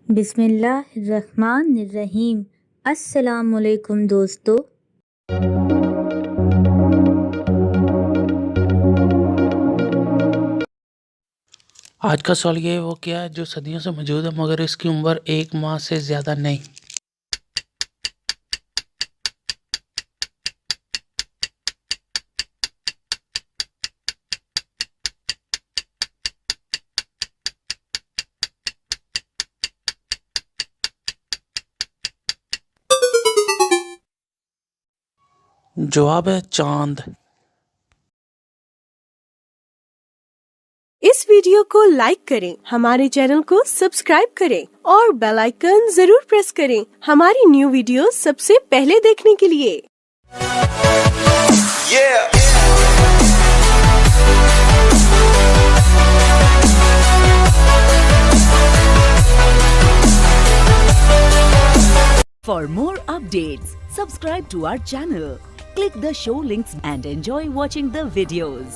बिस्मिल्लाहिर्रहमानिर्रहीम। अस्सलामुअलैकुम दोस्तों। आज का सवाल ये वो क्या है जो सदियों से मौजूद है मगर इसकी उम्र 1 माह से ज़्यादा नहीं। जवाब है चांद। इस वीडियो को लाइक करें, हमारे चैनल को सब्सक्राइब करें और बेल आइकन जरूर प्रेस करें हमारी न्यू वीडियो सबसे पहले देखने के लिए। For more updates, subscribe to our channel, click the show links and enjoy watching the videos.